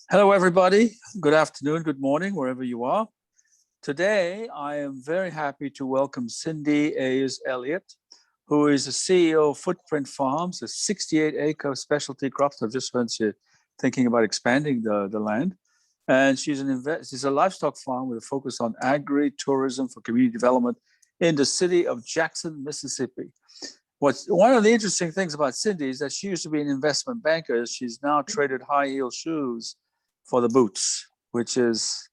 Hello, everybody. Good afternoon, good morning, wherever you are. Today, I am very happy to welcome Cindy Ayers Elliott, who is the CEO of Footprint Farms, a 68-acre specialty crops. I've just heard you thinking about expanding the land. And she's a livestock farm with a focus on agri-tourism for community development in the city of Jackson, Mississippi. One of the interesting things about Cindy is that she used to be an investment banker. She's now traded high heel shoes for the boots, which is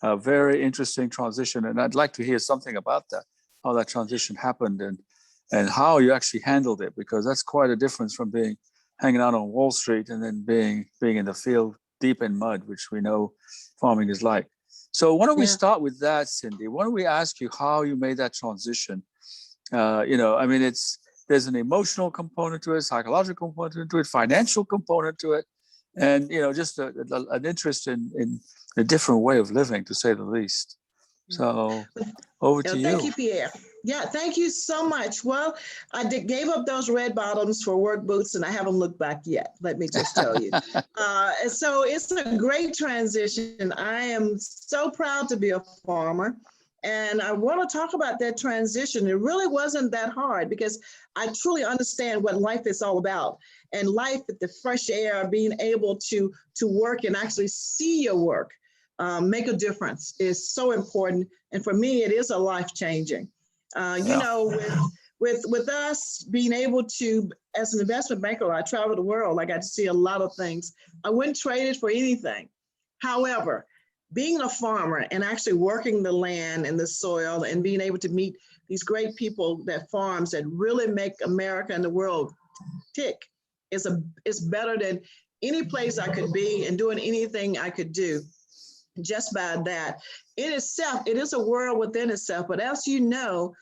a very interesting transition. And I'd like to hear something about that, how that transition happened and how you actually handled it, because that's quite a difference from hanging out on Wall Street and then being in the field deep in mud, which we know farming is like. So why don't we start with that, Cindy? Why don't we ask you how you made that transition? There's an emotional component to it, psychological component to it, financial component to it, and just an interest in a different way of living, to say the least. So over to you. Thank you, Pierre. Yeah, thank you so much. Well, I gave up those red bottoms for work boots, and I haven't looked back yet. Let me just tell you. So it's a great transition. I am so proud to be a farmer. And I want to talk about that transition. It really wasn't that hard because I truly understand what life is all about. And life with the fresh air, being able to work and actually see your work make a difference is so important. And for me, it is a life-changing. With us being able to, as an investment banker, I traveled the world. I got to see a lot of things. I wouldn't trade it for anything. However, being a farmer and actually working the land and the soil and being able to meet these great people that farms that really make America and the world tick is better than any place I could be and doing anything I could do just by that. In itself, it is a world within itself. But as you know,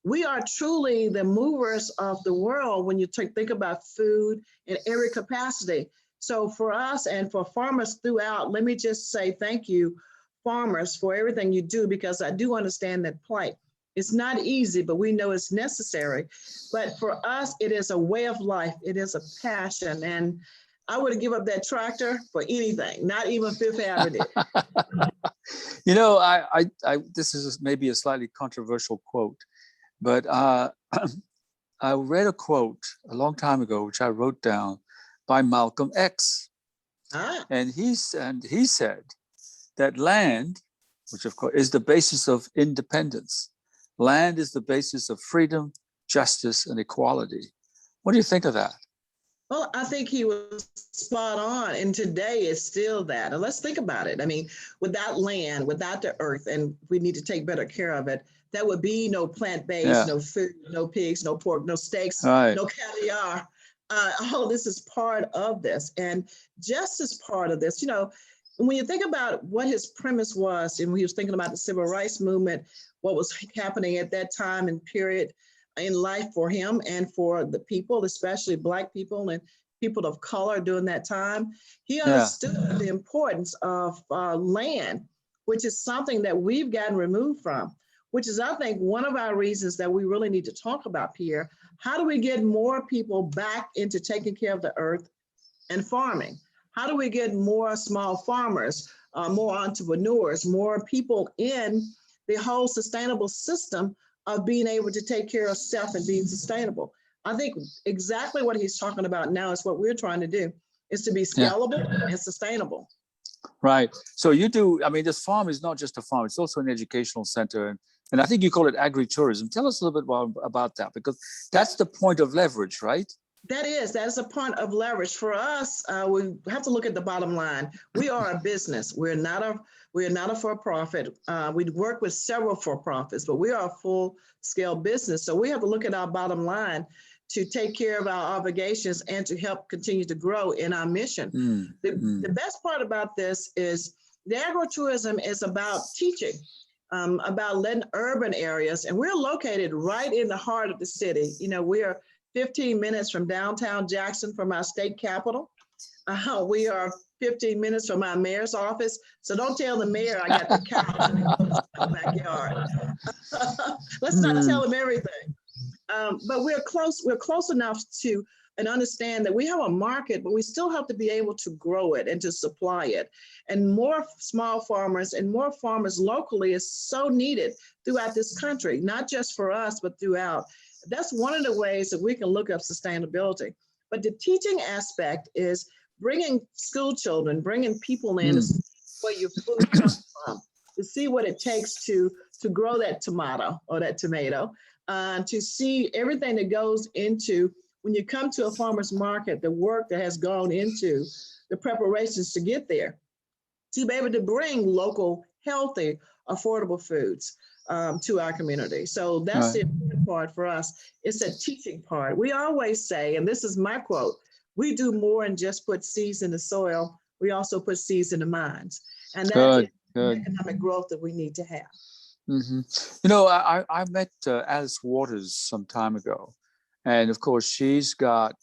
we are truly the movers of the world when you think about food in every capacity. So for us and for farmers throughout, let me just say thank you, farmers, for everything you do, because I do understand that plight. It's not easy, but we know it's necessary. But for us, it is a way of life. It is a passion. And I would give up that tractor for anything, not even Fifth Avenue. This is maybe a slightly controversial quote, but I read a quote a long time ago, which I wrote down, by Malcolm X. And he said that land, which of course is the basis of independence, land is the basis of freedom, justice, and equality. What do you think of that? Well, I think he was spot on. And today it's still that. And let's think about it. I mean, without land, without the earth, and we need to take better care of it, there would be no plant-based, no food, no pigs, no pork, no steaks, no caviar. All of this is part of this. And just as part of this, when you think about what his premise was, and when he was thinking about the civil rights movement, what was happening at that time and period in life for him and for the people, especially Black people and people of color during that time, he understood the importance of land, which is something that we've gotten removed from, which is, I think, one of our reasons that we really need to talk about, Pierre. How do we get more people back into taking care of the earth and farming? How do we get more small farmers, more entrepreneurs, more people in the whole sustainable system of being able to take care of self and being sustainable? I think exactly what he's talking about now is what we're trying to do, is to be scalable and sustainable. Right. So you do, this farm is not just a farm, it's also an educational center. And I think you call it agri-tourism. Tell us a little bit more about that, because that's the point of leverage, right? That is a point of leverage. For us, we have to look at the bottom line. We are a business. We're not a for-profit. We work with several for-profits, but we are a full-scale business. So we have to look at our bottom line to take care of our obligations and to help continue to grow in our mission. The best part about this is the agritourism is about teaching, about letting urban areas, and we're located right in the heart of the city. We are 15 minutes from downtown Jackson, from our state capital. We are 15 minutes from our mayor's office. So don't tell the mayor I got the couch in the backyard. Let's not tell him everything. But we're close enough to and understand that we have a market, but we still have to be able to grow it and to supply it. And more small farmers and more farmers locally is so needed throughout this country, not just for us, but throughout. That's one of the ways that we can look up sustainability. But the teaching aspect is bringing school children, bringing people in to see where your food comes from, to see what it takes to grow that tomato or that tomato, to see everything that goes into, when you come to a farmer's market, the work that has gone into the preparations to get there, to be able to bring local, healthy, affordable foods to our community. So that's the important part for us. It's a teaching part. We always say, and this is my quote, we do more than just put seeds in the soil. We also put seeds in the minds. And that is the economic growth that we need to have. Mm-hmm. You know, I met Alice Waters some time ago. And of course, she's got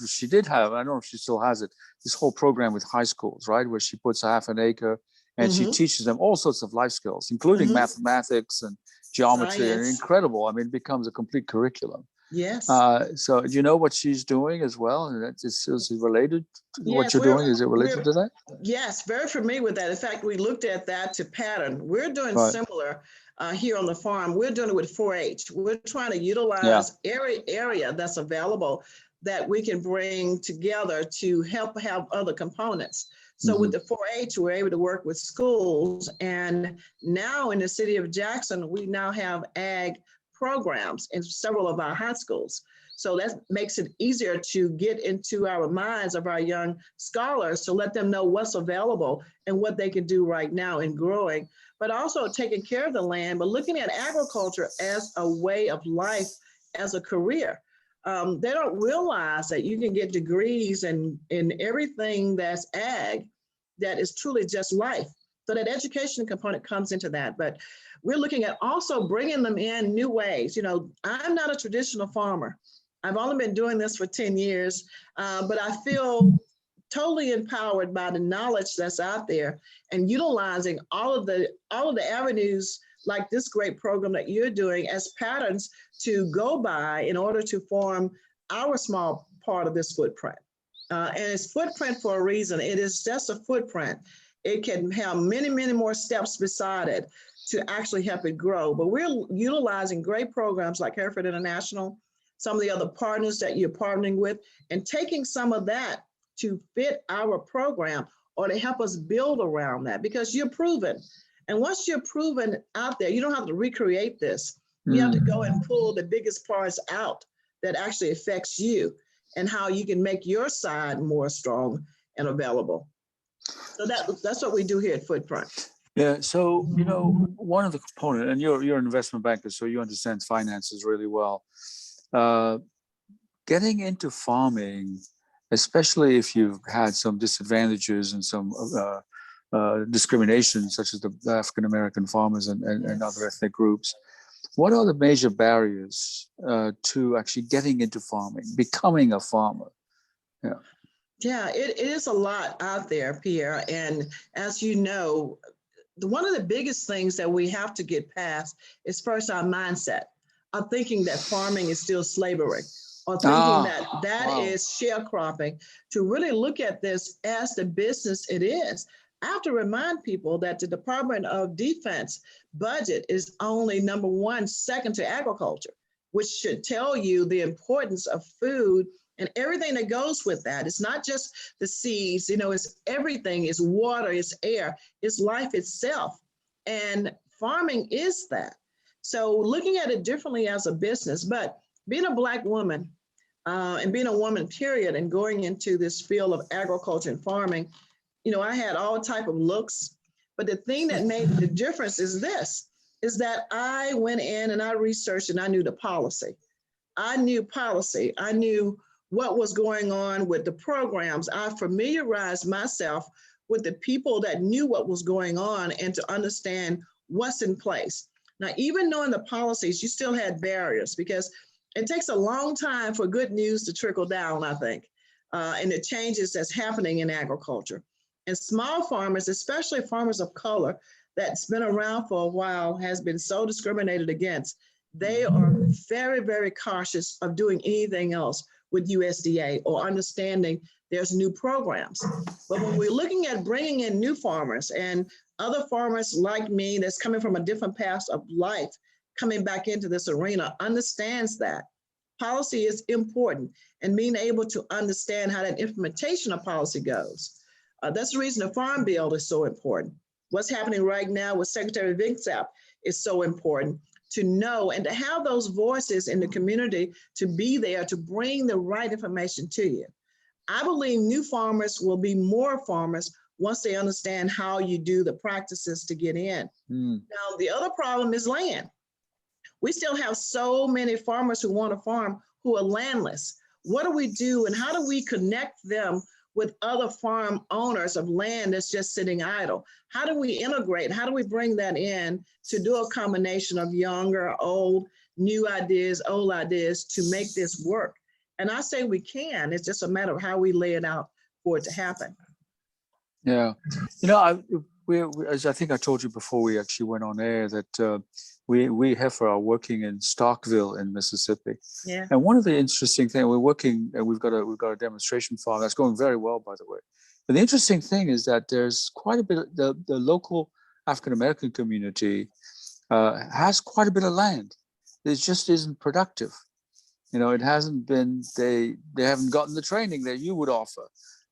she did have, I don't know if she still has it, this whole program with high schools, right? Where she puts half an acre and she teaches them all sorts of life skills, including mathematics and geometry. And incredible. I mean, it becomes a complete curriculum. Yes. So do you know what she's doing as well? And is it related to what you're doing? Is it related to that? Yes, very familiar with that. In fact, we looked at that to pattern. We're doing similar here on the farm. We're doing it with 4-H. We're trying to utilize every area that's available that we can bring together to help have other components. So with the 4-H, we're able to work with schools. And now in the city of Jackson, we now have ag programs in several of our high schools. So that makes it easier to get into our minds of our young scholars to let them know what's available and what they can do right now in growing, but also taking care of the land, but looking at agriculture as a way of life, as a career. They don't realize that you can get degrees in everything that's ag that is truly just life. So that education component comes into that. But we're looking at also bringing them in new ways. You know, I'm not a traditional farmer. I've only been doing this for 10 years, but I feel totally empowered by the knowledge that's out there and utilizing all of the avenues like this great program that you're doing as patterns to go by in order to form our small part of this footprint. And it's footprint for a reason. It is just a footprint. It can have many, many more steps beside it to actually help it grow. But we're utilizing great programs like Heifer International, some of the other partners that you're partnering with, and taking some of that to fit our program or to help us build around that, because you're proven. And once you're proven out there, you don't have to recreate this. You have to go and pull the biggest parts out that actually affects you and how you can make your side more strong and available. So that's what we do here at Footprint. Yeah. So, you know, one of the components, and you're an investment banker, so you understand finances really well. Getting into farming, especially if you've had some disadvantages and some discrimination, such as the African-American farmers and other ethnic groups, what are the major barriers to actually getting into farming, becoming a farmer? Yeah, it is a lot out there, Pierre. And as you know, one of the biggest things that we have to get past is first our mindset of thinking that farming is still slavery, or thinking that is sharecropping, to really look at this as the business it is. I have to remind people that the Department of Defense budget is only number one, second to agriculture, which should tell you the importance of food and everything that goes with that. It's not just the seeds, you know, it's everything, it's water, it's air, it's life itself. And farming is that. So looking at it differently as a business, but being a Black woman and being a woman, period, and going into this field of agriculture and farming, you know, I had all type of looks, but the thing that made the difference is that I went in and I researched and I knew the policy. I knew policy. I knew what was going on with the programs. I familiarized myself with the people that knew what was going on and to understand what's in place. Now, even knowing the policies, you still had barriers because it takes a long time for good news to trickle down, I think, and the changes that's happening in agriculture. And small farmers, especially farmers of color, that's been around for a while, has been so discriminated against. They are very, very cautious of doing anything else with USDA or understanding there's new programs. But when we're looking at bringing in new farmers and other farmers like me that's coming from a different path of life, coming back into this arena, understands that policy is important and being able to understand how that implementation of policy goes. That's the reason the Farm Bill is so important. What's happening right now with Secretary Vincap is so important to know and to have those voices in the community to be there to bring the right information to you. I believe new farmers will be more farmers once they understand how you do the practices to get in. Now, the other problem is land. We still have so many farmers who want to farm who are landless. What do we do and how do we connect them with other farm owners of land that's just sitting idle? How do we integrate? How do we bring that in to do a combination of younger, old, new ideas, old ideas to make this work? And I say we can. It's just a matter of how we lay it out for it to happen. Yeah. As I think I told you before we actually went on air, that we Heifer are working in Starkville in Mississippi. Yeah. And one of the interesting things, we're working, and we've got a demonstration farm that's going very well, by the way. But the interesting thing is that there's quite a bit of the local African-American community has quite a bit of land. It just isn't productive. It hasn't been, they haven't gotten the training that you would offer.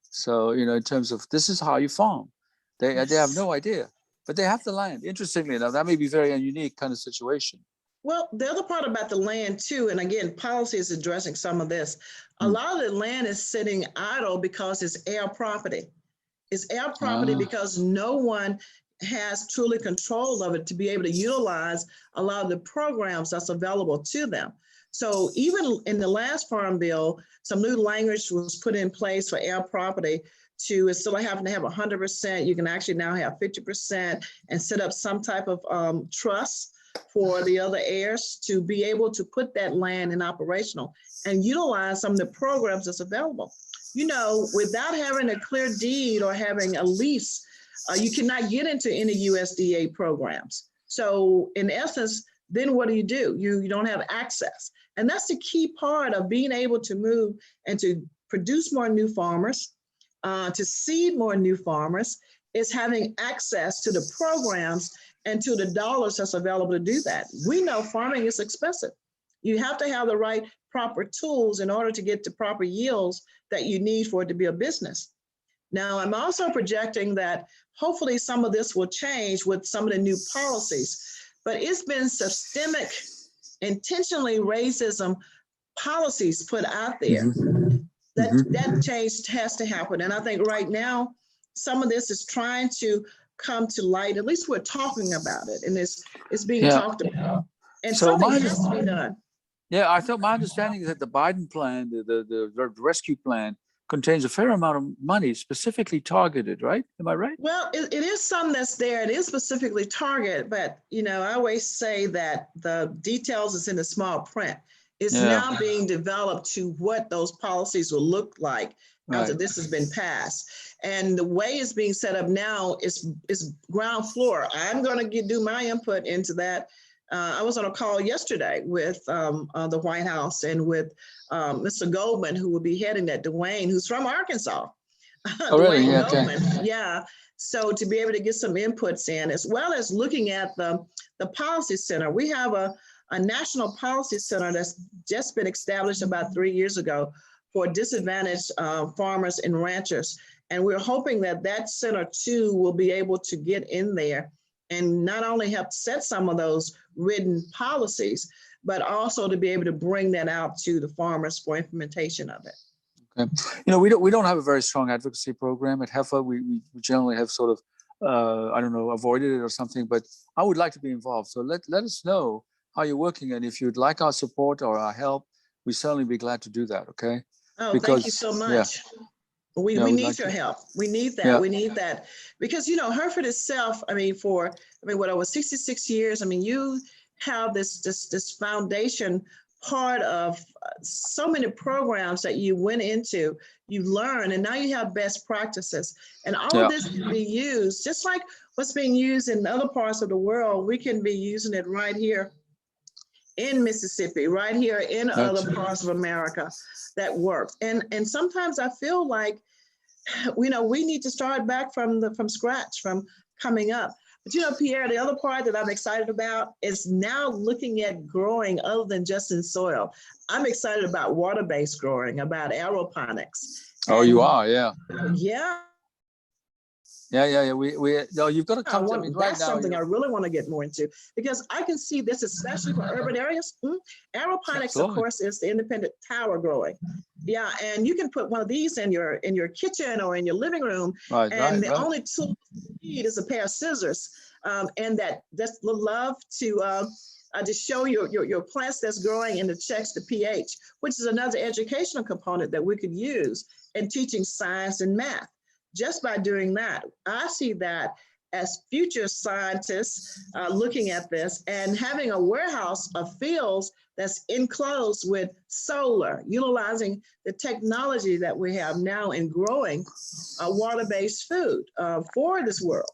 So, in terms of this is how you farm. They have no idea, but they have the land. Interestingly enough, that may be very unique kind of situation. Well, the other part about the land too, and again, policy is addressing some of this. A lot of the land is sitting idle because it's air property. It's air property because no one has truly control of it to be able to utilize a lot of the programs that's available to them. So even in the last Farm Bill, some new language was put in place for air property to, instead of having to have 100%, you can actually now have 50% and set up some type of trust for the other heirs to be able to put that land in operational and utilize some of the programs that's available. Without having a clear deed or having a lease, you cannot get into any USDA programs. So in essence, then what do? You don't have access. And that's the key part of being able to move and to produce more new farmers, to seed more new farmers, is having access to the programs and to the dollars that's available to do that. We know farming is expensive. You have to have the right proper tools in order to get the proper yields that you need for it to be a business. Now, I'm also projecting that hopefully some of this will change with some of the new policies, but it's been systemic, intentionally racism policies put out there. That change has to happen. And I think right now, some of this is trying to come to light. At least we're talking about it, and it's being talked about. And so something has to be done. Yeah, I thought my understanding is that the Biden plan, the rescue plan, contains a fair amount of money specifically targeted, right? Am I right? Well, it is some that's there. It is specifically targeted, but I always say that the details is in the small print. It's now being developed to what those policies will look like after this has been passed. And the way it's being set up now is ground floor. I'm going to do my input into that. I was on a call yesterday with the White House and with Mr. Goldman, who will be heading that, Dwayne, who's from Arkansas. Oh, really? Yeah, Goldman. Okay. Yeah. So to be able to get some inputs in, as well as looking at the policy center. We have a national policy center that's just been established about 3 years ago for disadvantaged farmers and ranchers. And we're hoping that center too will be able to get in there and not only help set some of those written policies, but also to be able to bring that out to the farmers for implementation of it. Okay. We don't have a very strong advocacy program at Heifer. We generally have sort of, avoided it or something, but I would like to be involved. So let us know how you're working. And if you'd like our support or our help, we'd certainly be glad to do that. Okay. Oh, thank you so much. Yeah. We need your help. We need that. Yeah. We need that because, Hereford itself, what, over 66 years, you have this foundation part of so many programs that you went into, you learn, and now you have best practices. And all of this can be used, just like what's being used in other parts of the world, we can be using it right here in Mississippi, right here in other parts of America that works. And sometimes I feel like, we need to start back from scratch, from coming up. But Pierre, the other part that I'm excited about is now looking at growing other than just in soil. I'm excited about water-based growing, about aeroponics. Oh, you are, yeah. Yeah. Yeah. No, you've got to come to me right that's now. Something I really want to get more into, because I can see this, especially for urban areas. Aeroponics, Absolutely. of course, is the independent tower growing. Yeah, and you can put one of these in your kitchen or in your living room, the only tool you need is a pair of scissors, and that's love to show your plants that's growing and to check the pH, which is another educational component that we could use in teaching science and math. Just by doing that, I see that as future scientists looking at this and having a warehouse of fields that's enclosed with solar, utilizing the technology that we have now in growing water-based food for this world.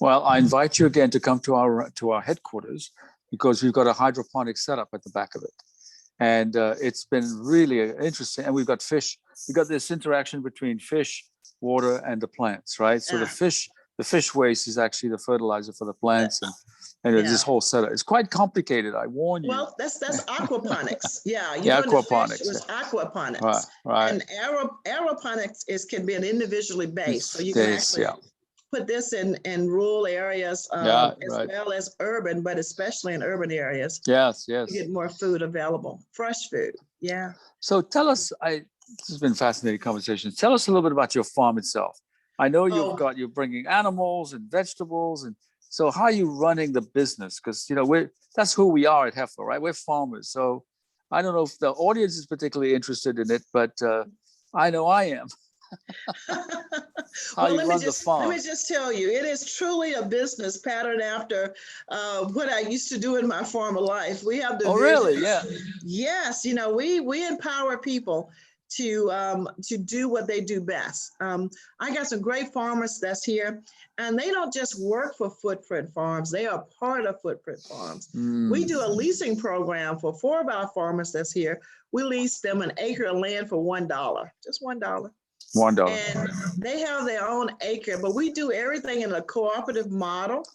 Well, I invite you again to come to our headquarters, because we've got a hydroponic setup at the back of it. And it's been really interesting. And we've got fish. We've got this interaction between fish, water, and the plants, right? So the fish waste is actually the fertilizer for the plants, and this whole setup. It's quite complicated, I warn you. Well, that's aquaponics. Yeah, aquaponics. It was aquaponics. Right. And aeroponics can be an individually based. So you can actually put this in rural areas as well as urban, but especially in urban areas. Yes. To get more food available, fresh food. Yeah. So tell us, this has been a fascinating conversation. Tell us a little bit about your farm itself. I know you're bringing animals and vegetables, and so how are you running the business? Because that's who we are at Heifer, right? We're farmers. So I don't know if the audience is particularly interested in it, but I know I am. Well, let me just tell you, it is truly a business patterned after what I used to do in my former life. We have the vision. Really? Yeah. Yes, we empower people to do what they do best. I got some great farmers that's here, and they don't just work for Footprint Farms, they are part of Footprint Farms. We do a leasing program for 4 of our farmers that's here. We lease them an acre of land for $1, just $1. And they have their own acre, but we do everything in a cooperative model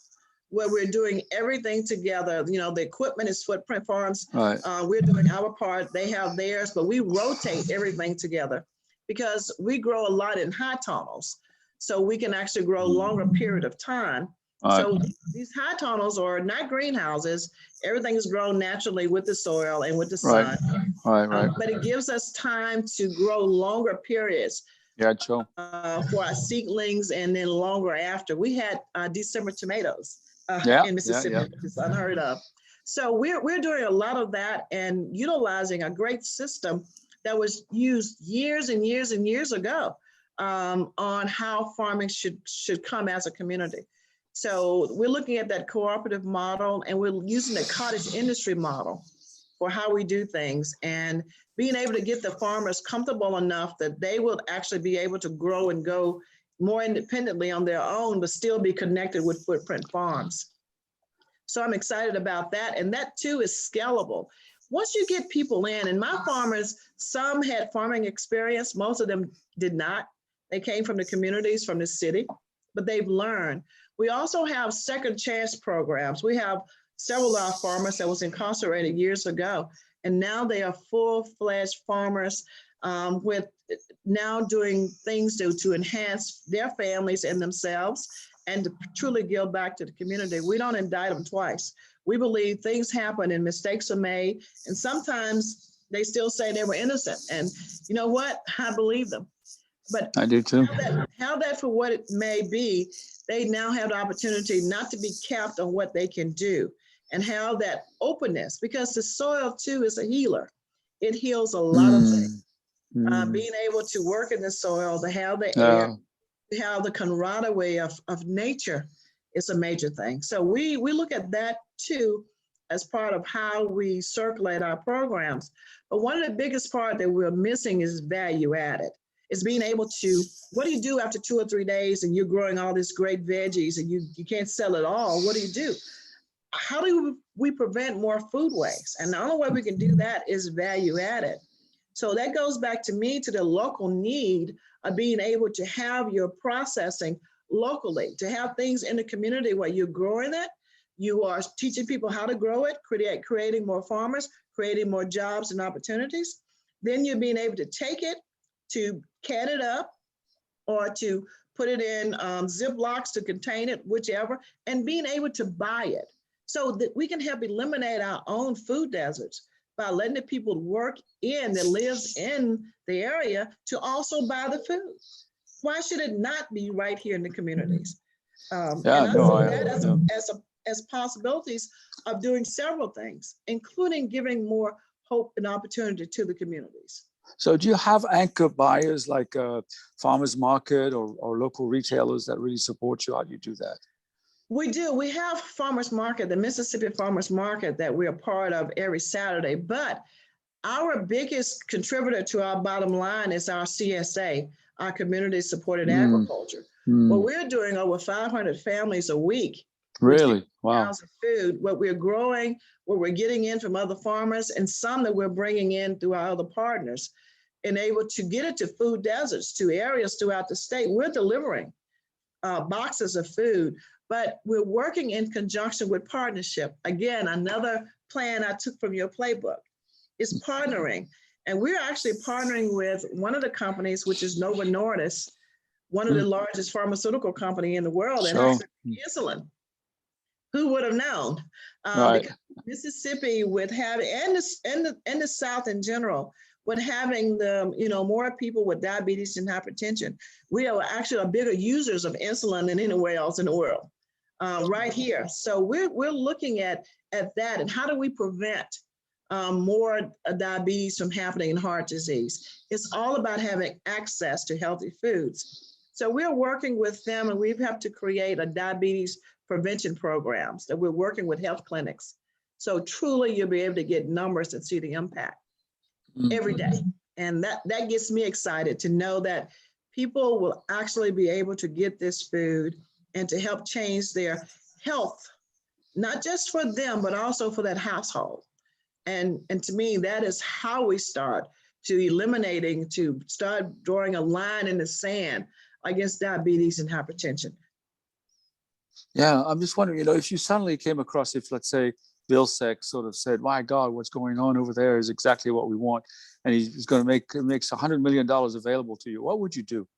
where we're doing everything together. The equipment is Footprint Farms. Right. We're doing our part, they have theirs, but we rotate everything together because we grow a lot in high tunnels. So we can actually grow a longer period of time. Right. So these high tunnels are not greenhouses. Everything is grown naturally with the soil and with the sun. Right. But it gives us time to grow longer periods. Yeah, sure. For our seedlings, and then longer after. We had December tomatoes in Mississippi. It's unheard of. So we're doing a lot of that and utilizing a great system that was used years and years and years ago on how farming should come as a community. So we're looking at that cooperative model, and we're using the cottage industry model for how we do things, and being able to get the farmers comfortable enough that they will actually be able to grow and go more independently on their own, but still be connected with Footprint Farms. So I'm excited about that. And that too is scalable. Once you get people in, and my farmers, some had farming experience, most of them did not. They came from the communities, from the city, but they've learned. We also have second chance programs. We have several of our farmers that was incarcerated years ago, and now they are full-fledged farmers with now doing things to enhance their families and themselves and to truly give back to the community. We don't indict them twice. We believe things happen and mistakes are made, and sometimes they still say they were innocent. And you know what? I believe them. But I do too. How that for what it may be, they now have the opportunity not to be capped on what they can do, and have that openness, because the soil too is a healer. It heals a lot of things. Being able to work in the soil, to have the air, to have the camaraderie of nature is a major thing. So we look at that too as part of how we circulate our programs. But one of the biggest part that we're missing is value added. It's being able to, what do you do after 2 or 3 days and you're growing all these great veggies and you can't sell it all? What do you do? how do we prevent more food waste? And the only way we can do that is value added. So that goes back to me to the local need of being able to have your processing locally, to have things in the community where you're growing it, you are teaching people how to grow it, creating more farmers, creating more jobs and opportunities. Then you're being able to take it, to can it up, or to put it in Ziplocs to contain it, whichever, and being able to buy it so that we can help eliminate our own food deserts by letting the people work that lives in the area to also buy the food. Why should it not be right here in the communities? And I see that as possibilities of doing several things, including giving more hope and opportunity to the communities. So do you have anchor buyers like farmers market or local retailers that really support you? How do you do that? We do. We have farmers market, the Mississippi Farmers Market that we're a part of every Saturday. But our biggest contributor to our bottom line is our CSA, our community supported agriculture. Well, we're doing over 500 families a week. Really? Wow. Of food, what we're growing, what we're getting in from other farmers, and some that we're bringing in through our other partners, and able to get it to food deserts, to areas throughout the state. We're delivering boxes of food, but we're working in conjunction with partnership. Again, another plan I took from your playbook is partnering. And we're actually partnering with one of the companies, which is Novo Nordisk, one of the largest pharmaceutical company in the world, and actually insulin. Who would have known? Because Mississippi, with having and the South in general, with having the more people with diabetes and hypertension, we are actually bigger users of insulin than anywhere else in the world, right here. So we're looking at that and how do we prevent more diabetes from happening in heart disease. It's all about having access to healthy foods. So we're working with them, and we have to create a diabetes prevention programs that we're working with health clinics. So truly you'll be able to get numbers and see the impact every day. And that gets me excited to know that people will actually be able to get this food and to help change their health, not just for them, but also for that household. And to me, that is how we start to start drawing a line in the sand against diabetes and hypertension. Yeah, I'm just wondering, if you suddenly came across, if let's say Bill Seck sort of said, my God, what's going on over there is exactly what we want, and he's going to makes $100 million available to you, what would you do?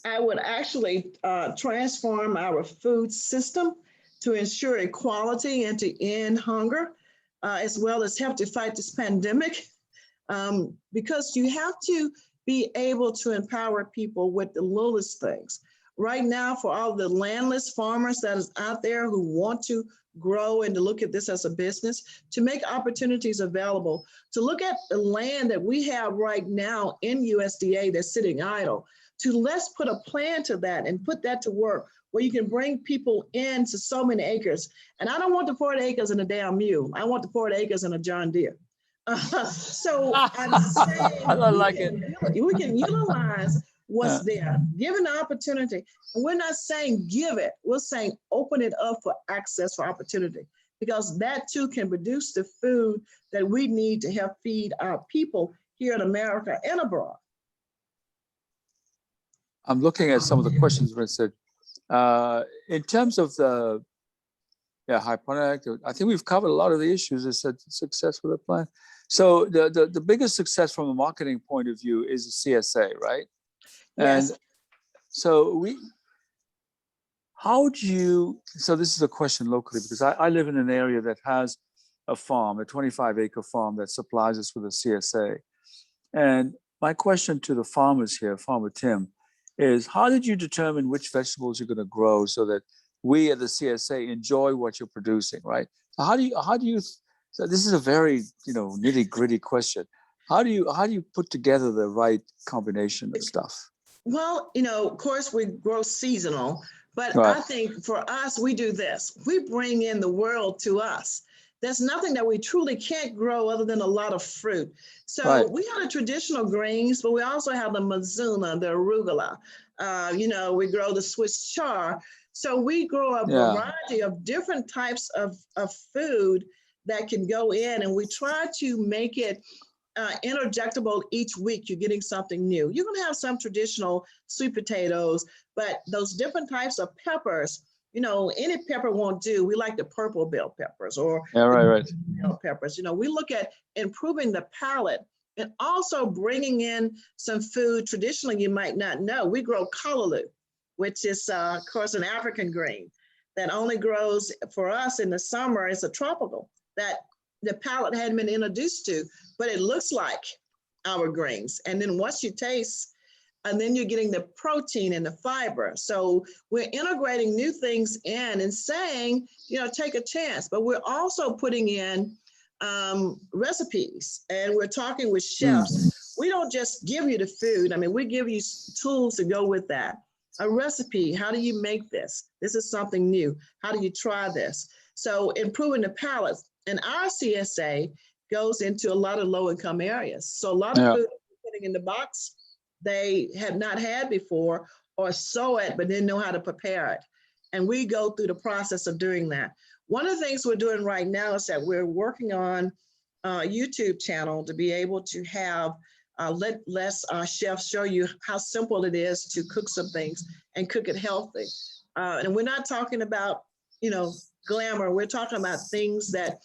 I would actually transform our food system to ensure equality and to end hunger, as well as help to fight this pandemic, because you have to be able to empower people with the littlest things. Right now, for all the landless farmers that is out there who want to grow and to look at this as a business, to make opportunities available, to look at the land that we have right now in USDA that's sitting idle, to let's put a plan to that and put that to work where you can bring people into so many acres. And I don't want the 40 acres in a damn mule. I want the 40 acres in a John Deere. So I'm saying I like it. We can utilize what's there, given the opportunity. And we're not saying give it, we're saying open it up for access, for opportunity, because that too can produce the food that we need to help feed our people here in America and abroad. I'm looking at some of the questions where it said, in terms of the hydroponic, I think we've covered a lot of the issues. It said success with the plan. So the biggest success from a marketing point of view is the CSA, right? Yes. And so so this is a question locally, because I live in an area that has a farm, a 25-acre farm that supplies us with a CSA. And my question to the farmers here, Farmer Tim, is how did you determine which vegetables you're going to grow so that we at the CSA enjoy what you're producing, right? So how do you, so this is a very, nitty gritty question. How do you put together the right combination of stuff? Well, of course we grow seasonal, but Right. I think for us, we do this. We bring in the world to us. There's nothing that we truly can't grow other than a lot of fruit. So Right. we have the traditional greens, but we also have the Mizuna, the arugula. We grow the Swiss chard. So we grow a variety of different types of food that can go in, and we try to make it interjectable each week. You're getting something new. You're going to have some traditional sweet potatoes, but those different types of peppers, any pepper won't do. We like the purple bell peppers or right. bell peppers. We look at improving the palate and also bringing in some food traditionally you might not know. We grow callaloo, which is, of course, an African green that only grows for us in the summer. It's a tropical that the palate hadn't been introduced to, but it looks like our greens. And then once you taste, and then you're getting the protein and the fiber. So we're integrating new things in and saying, take a chance, but we're also putting in recipes, and we're talking with chefs. We don't just give you the food. I mean, we give you tools to go with that. A recipe, how do you make this? This is something new. How do you try this? So improving the palate. And our CSA goes into a lot of low-income areas. So a lot of food we're putting in the box, they have not had before, or saw it, but didn't know how to prepare it. And we go through the process of doing that. One of the things we're doing right now is that we're working on a YouTube channel to be able to have, let chefs show you how simple it is to cook some things and cook it healthy. And we're not talking about, glamour. We're talking about things that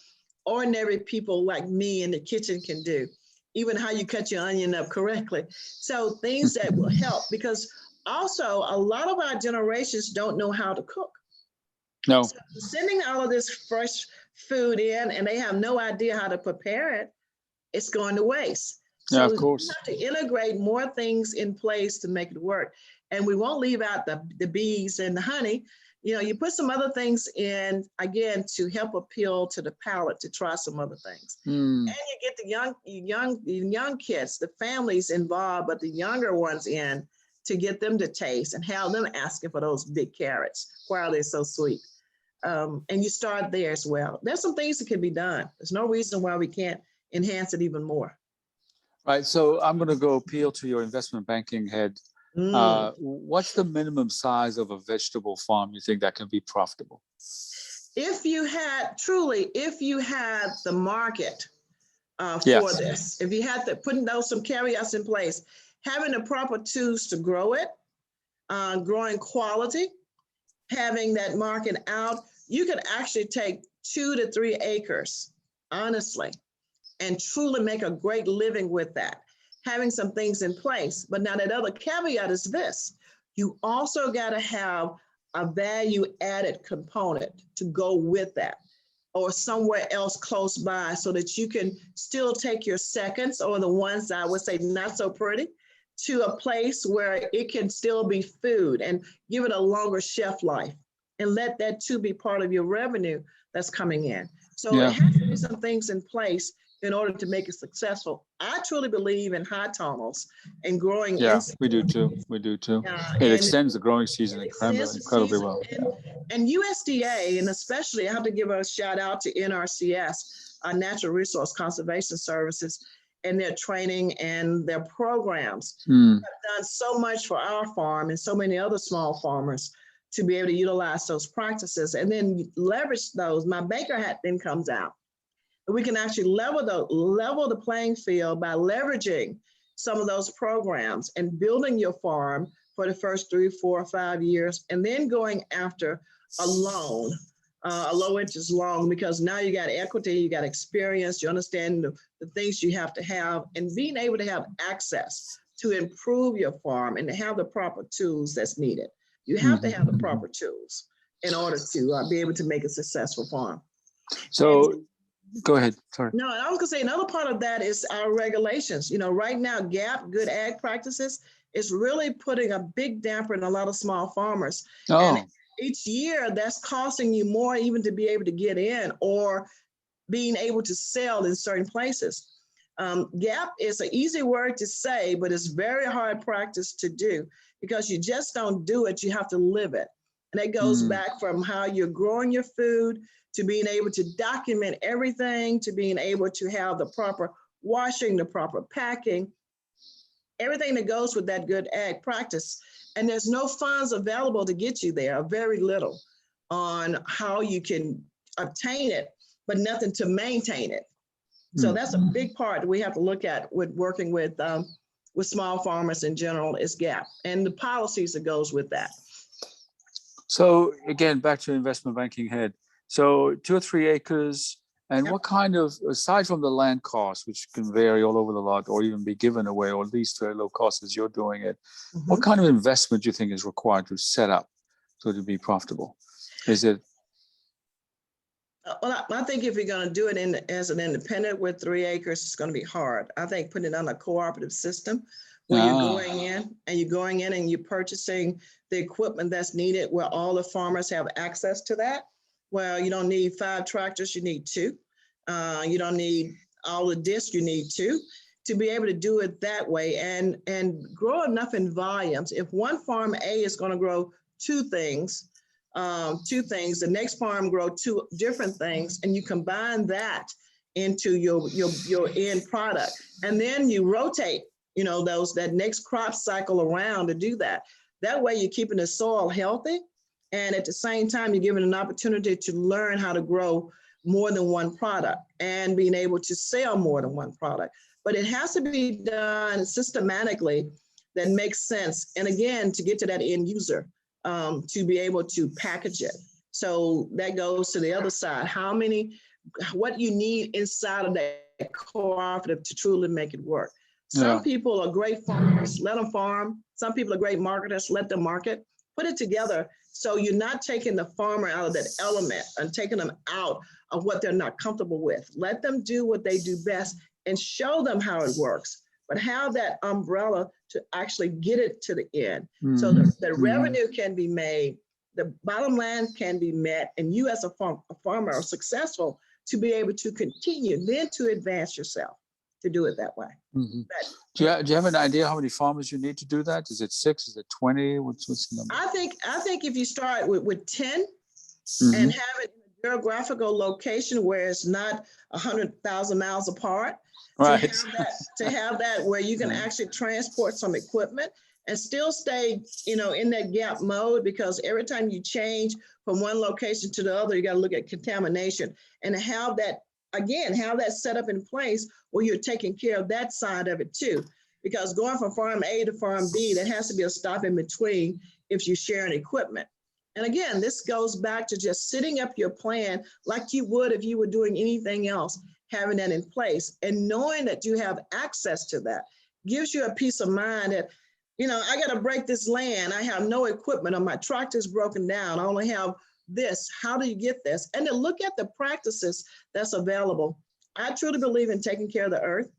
ordinary people like me in the kitchen can do, even how you cut your onion up correctly. So things that will help, because also a lot of our generations don't know how to cook. No. So sending all of this fresh food in and they have no idea how to prepare it, it's going to waste. So of course. we have to integrate more things in place to make it work. And we won't leave out the bees and the honey. You put some other things in, again, to help appeal to the palate to try some other things. And you get the young kids, the families involved, but the younger ones in to get them to taste and have them asking for those big carrots. Why are they so sweet? And you start there as well. There's some things that can be done. There's no reason why we can't enhance it even more. Right. So I'm going to go appeal to your investment banking head. What's the minimum size of a vegetable farm you think that can be profitable? If you had the market for this, if you had to put some caveats in place, having the proper tools to grow it, growing quality, having that market out, you could actually take 2 to 3 acres, honestly, and truly make a great living with that, having some things in place. But now that other caveat is this: you also got to have a value added component to go with that, or somewhere else close by, so that you can still take your seconds, or the ones I would say not so pretty, to a place where it can still be food and give it a longer shelf life, and let that too be part of your revenue that's coming in. So it has to be some things in place in order to make it successful. I truly believe in high tunnels and growing. We do too. It extends the growing season incredibly well. And USDA, and especially I have to give a shout out to NRCS, Natural Resource Conservation Services, and their training and their programs have done so much for our farm and so many other small farmers to be able to utilize those practices and then leverage those. My banker hat then comes out. We can actually level the playing field by leveraging some of those programs and building your farm for the first 3, 4, 5 years, and then going after a loan, a low interest loan, because now you got equity, you got experience, you understand the things you have to have, and being able to have access to improve your farm and to have the proper tools that's needed. You have to have the proper tools in order to be able to make a successful farm. So go ahead. Sorry. No, I was going to say another part of that is our regulations. Right now, GAP, Good Ag Practices, is really putting a big damper in a lot of small farmers. And each year, that's costing you more even to be able to get in or being able to sell in certain places. GAP is an easy word to say, but it's very hard practice to do, because you just don't do it, you have to live it. And it goes back from how you're growing your food, to being able to document everything, to being able to have the proper washing, the proper packing, everything that goes with that good ag practice. And there's no funds available to get you there, or very little on how you can obtain it, but nothing to maintain it. So that's a big part that we have to look at with working with small farmers in general is gap and the policies that goes with that. So again, back to investment banking head. So 2 or 3 acres, and what kind of, aside from the land cost, which can vary all over the lot or even be given away, or at least very low cost as you're doing it, what kind of investment do you think is required to set up so to be profitable? Is it? Well, I think if you're going to do it as an independent with 3 acres, it's going to be hard. I think putting it on a cooperative system where you're going in and you're purchasing the equipment that's needed, where all the farmers have access to that. Well, you don't need 5 tractors, you need 2. You don't need all the discs, you need 2 to be able to do it that way and grow enough in volumes. If one farm A is going to grow 2 things, the next farm grow 2 different things, and you combine that into your end product, and then you rotate, that next crop cycle around to do that. That way you're keeping the soil healthy, and at the same time you're giving an opportunity to learn how to grow more than one product and being able to sell more than one product. But it has to be done systematically that makes sense, and again, to get to that end user, to be able to package it. So that goes to the other side. What you need inside of that cooperative to truly make it work. Some people are great farmers, let them farm. Some people are great marketers, let them market. Put it together so you're not taking the farmer out of that element and taking them out of what they're not comfortable with. Let them do what they do best and show them how it works, but have that umbrella to actually get it to the end. So the revenue can be made, the bottom line can be met, and you as a farmer are successful to be able to continue, then to advance yourself, to do it that way. Do you have an idea how many farmers you need to do that? Is it 6? Is it 20? What's the number? I think if you start with 10 and have it in a geographical location where it's not 100,000 miles apart, right. to have that where you can actually transport some equipment and still stay, in that gap mode, because every time you change from one location to the other, you got to look at contamination, and to have that set up in place where you're taking care of that side of it too. Because going from farm A to farm B, there has to be a stop in between if you're sharing equipment. And again, this goes back to just setting up your plan like you would if you were doing anything else, having that in place and knowing that you have access to that gives you a peace of mind that, I got to break this land. I have no equipment, or my tractor's broken down. I only have this. How do you get this? And to look at the practices that's available. I truly believe in taking care of the earth.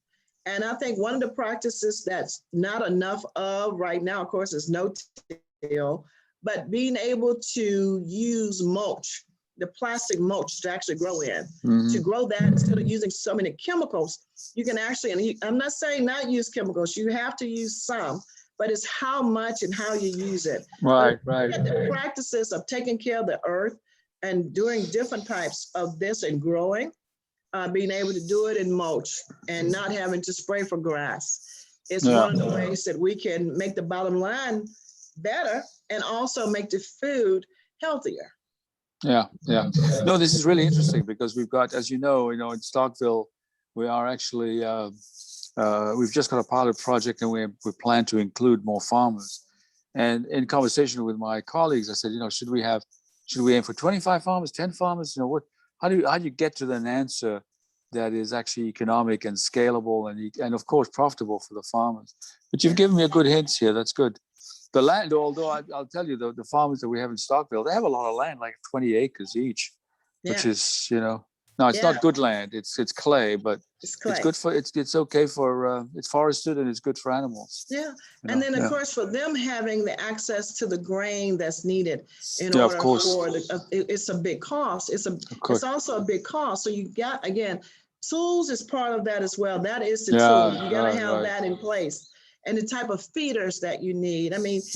And I think one of the practices that's not enough of right now, of course, is no-till, but being able to use mulch, the plastic mulch to actually grow in, to grow that instead of using so many chemicals. You can actually, and I'm not saying not use chemicals, you have to use some, but it's how much and how you use it. Right. The practices of taking care of the earth and doing different types of this and growing, being able to do it in mulch and not having to spray for grass. It's one of the ways that we can make the bottom line better and also make the food healthier. Yeah. No, this is really interesting because we've got, as in Starkville, we are actually, we've just got a pilot project, and we plan to include more farmers. And in conversation with my colleagues, I said, should we aim for 25 farmers, 10 farmers? How do you get to an answer that is actually economic and scalable and of course profitable for the farmers? But you've given me a good hint here. That's good. The land, although I'll tell you, the farmers that we have in Starkville, they have a lot of land, like 20 acres each, which is, no, it's not good land. It's clay, but it's good for, it's okay for, it's forested and it's good for animals. Yeah. And then of course, for them having the access to the grain that's needed in order for it's a big cost. It's also a big cost. So you got, again, tools is part of that as well. That is the tool. You got to have that in place. And the type of feeders that you need. I mean, it's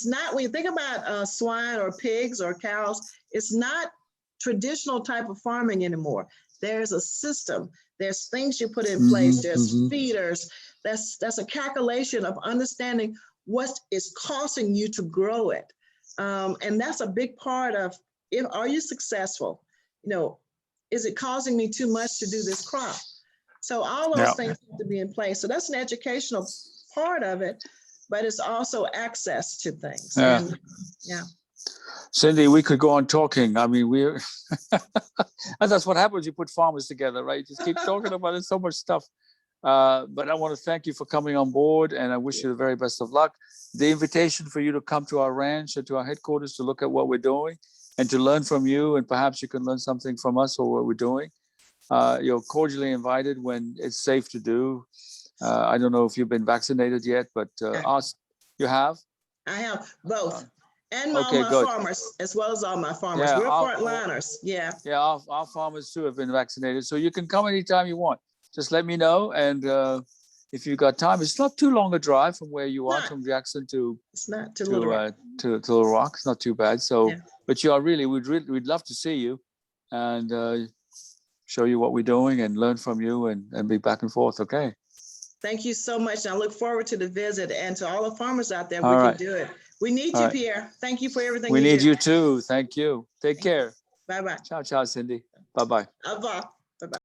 not, when you think about swine or pigs or cows, it's not traditional type of farming anymore. There's a system. There's things you put in place. There's feeders. That's a calculation of understanding what is causing you to grow it. And that's a big part of, are you successful? Is it causing me too much to do this crop? So all those things have to be in place. So that's an educational part of it, but it's also access to things. Yeah. And Cindy, we could go on talking. I mean, we're, and that's what happens. You put farmers together, right? Just keep talking about it, so much stuff. But I want to thank you for coming on board, and I wish you the very best of luck. The invitation for you to come to our ranch and to our headquarters to look at what we're doing and to learn from you, and perhaps you can learn something from us or what we're doing. You're cordially invited when it's safe to do. I don't know if you've been vaccinated yet, but you have? I have both. And okay, all my good. farmers, as well as all my farmers. Yeah, We're frontliners. Yeah. Yeah, our farmers too have been vaccinated. So you can come anytime you want. Just let me know. And if you got time, it's not too long a drive from where you are, from Jackson to it's not to Little Rock. To Little Rock. It's not too bad. So, yeah. But you are we'd love to see you and show you what we're doing and learn from you and be back and forth. Okay. Thank you so much. I look forward to the visit, and to all the farmers out there. All We right. can do it. We need you, Pierre. Thank you for everything we you need do. you too. Thank you. Take care. Bye-bye. Ciao, ciao, Cindy. Bye-bye. Au revoir.